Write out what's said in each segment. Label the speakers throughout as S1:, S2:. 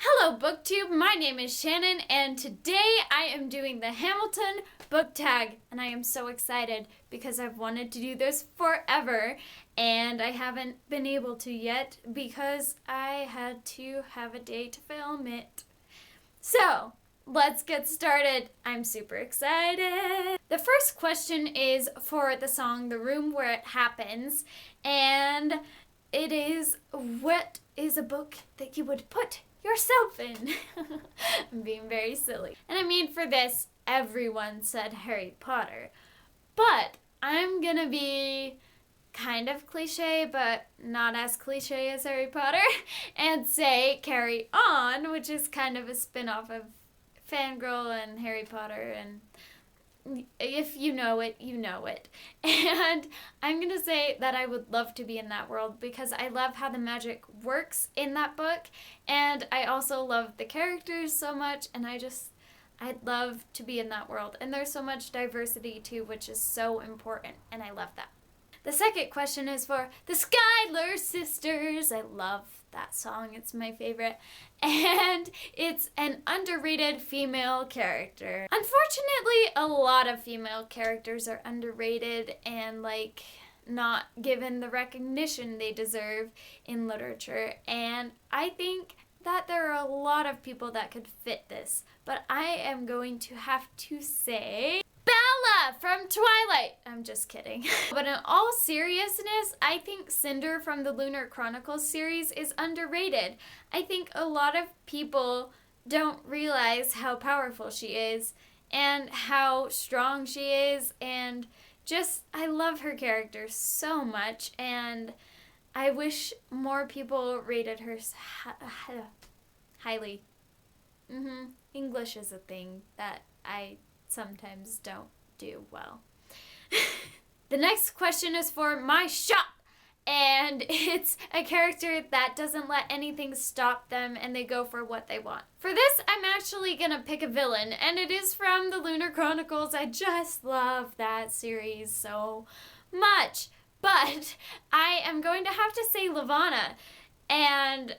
S1: Hello BookTube, my name is Shannon and today I am doing the Hamilton book tag and I am so excited because I've wanted to do this forever and I haven't been able to yet because I had to have a day to film it. So, let's get started. I'm super excited. The first question is for the song The Room Where It Happens, and it is, what is a book that you would put yourself in? I'm being very silly. And I mean, for this, everyone said Harry Potter. But I'm gonna be kind of cliche, but not as cliche as Harry Potter, and say Carry On, which is kind of a spin-off of Fangirl and Harry Potter, and if you know it, you know it. And I'm going to say that I would love to be in that world because I love how the magic works in that book, and I also love the characters so much, and I'd love to be in that world. And there's so much diversity too, which is so important, and I love that. The second question is for the Schuyler Sisters. I love that song. It's my favorite. And it's an underrated female character. Unfortunately, a lot of female characters are underrated and not given the recognition they deserve in literature. And I think that there are a lot of people that could fit this. But I am going to have to say Bella from Twilight. I'm just kidding. But in all seriousness, I think Cinder from the Lunar Chronicles series is underrated. I think a lot of people don't realize how powerful she is and how strong she is, and just I love her character so much, and I wish more people rated her highly. English is a thing that I sometimes don't do well. The next question is for my shop, and it's a character that doesn't let anything stop them and they go for what they want. For this, I'm actually gonna pick a villain, and it is from the Lunar Chronicles. I just love that series so much, but I am going to have to say Levana, and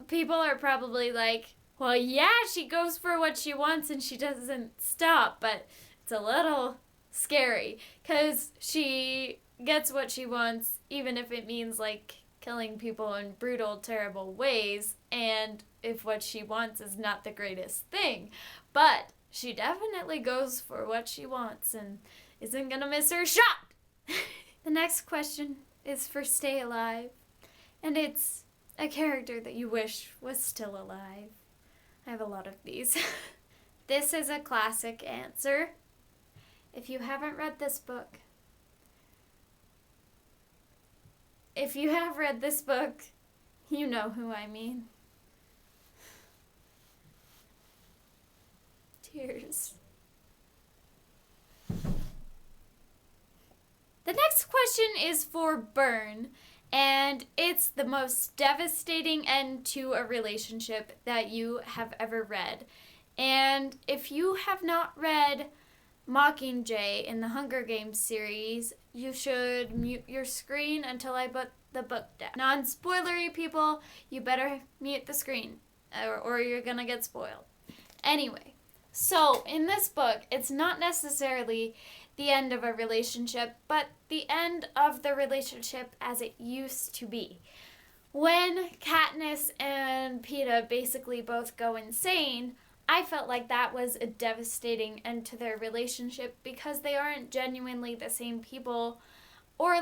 S1: people are probably like, well, yeah, she goes for what she wants and she doesn't stop, but it's a little scary because she gets what she wants, even if it means killing people in brutal, terrible ways, and if what she wants is not the greatest thing. But she definitely goes for what she wants and isn't gonna miss her shot. The next question is for Stay Alive, and it's a character that you wish was still alive. I have a lot of these. This is a classic answer. If you haven't read this book, you know who I mean. Tears. The next question is for Burn, and it's the most devastating end to a relationship that you have ever read. And if you have not read Mockingjay in the Hunger Games series, you should mute your screen until I put the book down. Non-spoilery people, you better mute the screen or you're gonna get spoiled. Anyway, so in this book, it's not necessarily the end of a relationship, but the end of the relationship as it used to be. When Katniss and Peeta basically both go insane, I felt like that was a devastating end to their relationship because they aren't genuinely the same people, or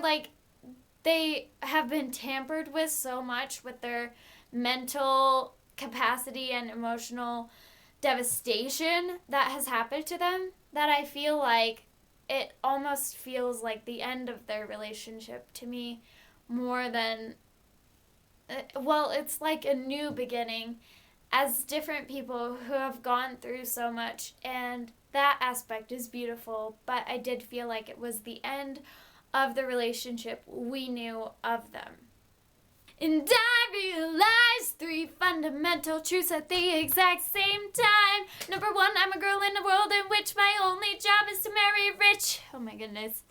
S1: they have been tampered with so much with their mental capacity and emotional devastation that has happened to them that I feel like it almost feels like the end of their relationship to me more than, it's like a new beginning as different people who have gone through so much, and that aspect is beautiful, but I did feel like it was the end of the relationship we knew of them. And I realized 3 fundamental truths at the exact same time. Number 1, I'm a girl in a world in which my only job is to marry rich. Oh my goodness,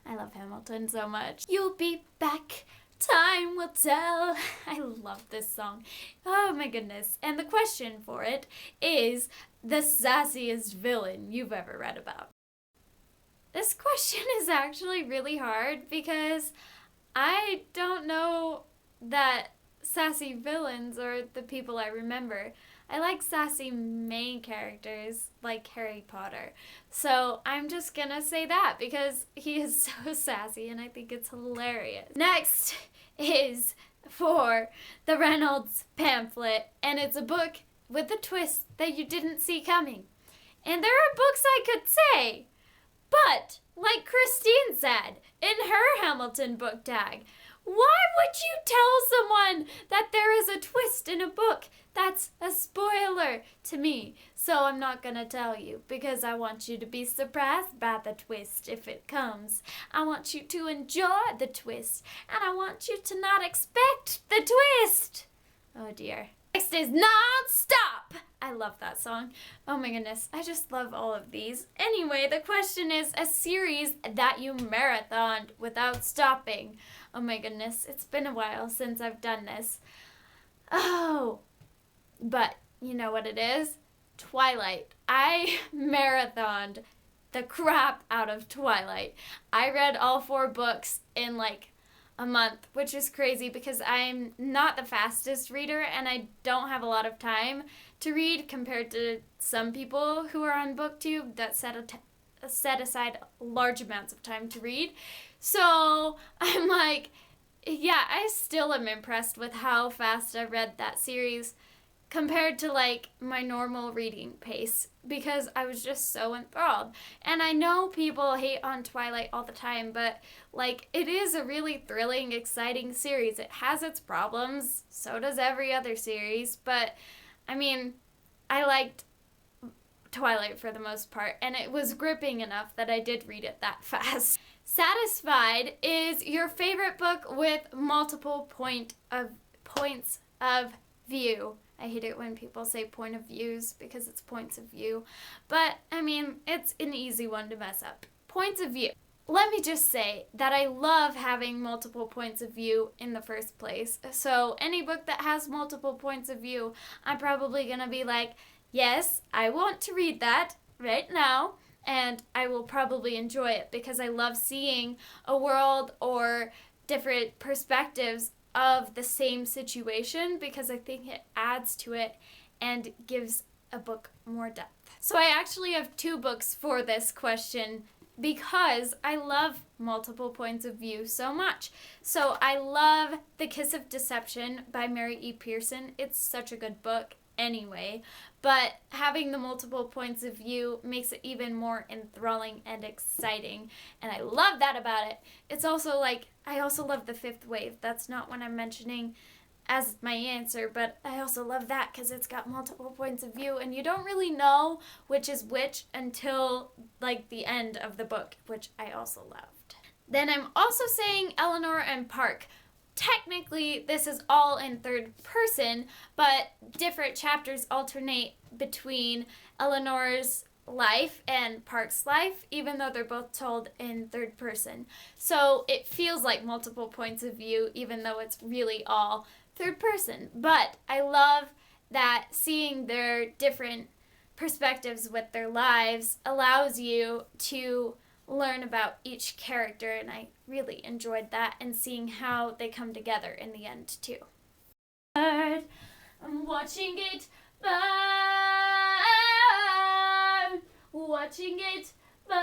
S1: I love Hamilton so much. You'll be back Time will tell. I love this song. Oh my goodness. And the question for it is the sassiest villain you've ever read about. This question is actually really hard because I don't know that sassy villains are the people I remember. I like sassy main characters like Harry Potter. So I'm just gonna say that because he is so sassy and I think it's hilarious. Next is for the Reynolds pamphlet, and it's a book with a twist that you didn't see coming. And there are books I could say, but like Christine said in her Hamilton book tag, why would you tell someone that there is a twist in a book? That's a spoiler to me. So I'm not gonna tell you because I want you to be surprised by the twist if it comes. I want you to enjoy the twist and I want you to not expect the twist. Oh dear. Next is Non-Stop. I love that song. Oh my goodness, I just love all of these. Anyway, the question is a series that you marathoned without stopping. Oh my goodness, it's been a while since I've done this. Oh, but you know what it is? Twilight. I marathoned the crap out of Twilight. I read all 4 books in like a month, which is crazy because I'm not the fastest reader and I don't have a lot of time to read compared to some people who are on BookTube that set aside large amounts of time to read. So I'm like, yeah, I still am impressed with how fast I read that series compared to like my normal reading pace because I was just so enthralled. And I know people hate on Twilight all the time, but like it is a really thrilling, exciting series. It has its problems, so does every other series, but I mean, I liked Twilight for the most part, and it was gripping enough that I did read it that fast. Satisfied is your favorite book with multiple points of view. I hate it when people say point of views because it's points of view. But, I mean, it's an easy one to mess up. Points of view. Let me just say that I love having multiple points of view in the first place. So any book that has multiple points of view, I'm probably going to be like, yes, I want to read that right now. And I will probably enjoy it because I love seeing a world or different perspectives of the same situation because I think it adds to it and gives a book more depth. So I actually have 2 books for this question because I love multiple points of view so much. So I love The Kiss of Deception by Mary E. Pearson. It's such a good book anyway, but having the multiple points of view makes it even more enthralling and exciting, and I love that about it. It's also like, I also love The Fifth Wave. That's not what I'm mentioning as my answer, but I also love that because it's got multiple points of view, and you don't really know which is which until like the end of the book, which I also loved. Then I'm also saying Eleanor and Park. Technically, this is all in third person, but different chapters alternate between Eleanor's life and Park's life, even though they're both told in third person. So it feels like multiple points of view, even though it's really all third person. But I love that seeing their different perspectives with their lives allows you to learn about each character, and I really enjoyed that and seeing how they come together in the end too. I'm watching it burn, watching it burn.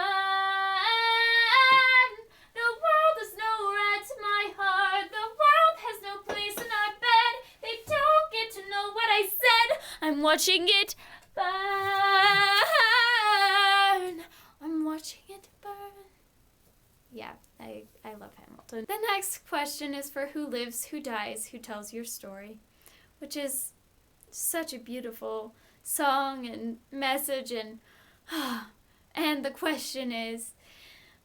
S1: The world is nowhere to my heart. The world has no place in our bed. They don't get to know what I said. I'm watching it burn. I'm watching it burn. Yeah, I love Hamilton. The next question is for Who Lives, Who Dies, Who Tells Your Story, which is such a beautiful song and message, and the question is,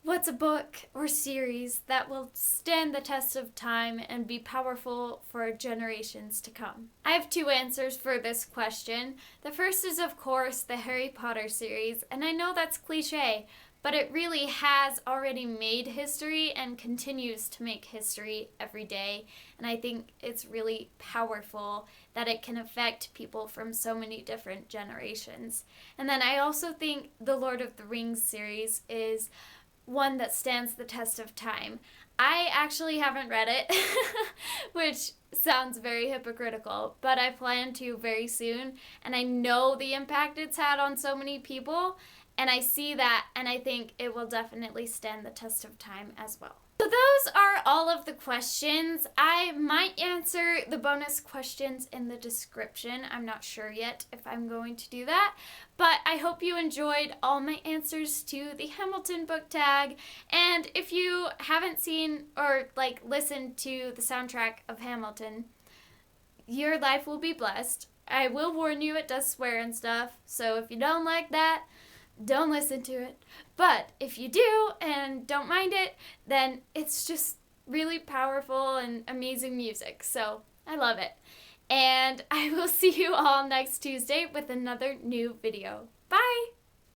S1: what's a book or series that will stand the test of time and be powerful for generations to come? I have 2 answers for this question. The first is, of course, the Harry Potter series, and I know that's cliche, but it really has already made history and continues to make history every day. And I think it's really powerful that it can affect people from so many different generations. And then I also think the Lord of the Rings series is one that stands the test of time. I actually haven't read it, which sounds very hypocritical, but I plan to very soon, and I know the impact it's had on so many people, and I see that, and I think it will definitely stand the test of time as well. So those are all of the questions. I might answer the bonus questions in the description. I'm not sure yet if I'm going to do that, but I hope you enjoyed all my answers to the Hamilton book tag. And if you haven't seen or listened to the soundtrack of Hamilton, your life will be blessed. I will warn you, it does swear and stuff, so if you don't like that, don't listen to it. But if you do and don't mind it, then it's just really powerful and amazing music. So I love it. And I will see you all next Tuesday with another new video. Bye!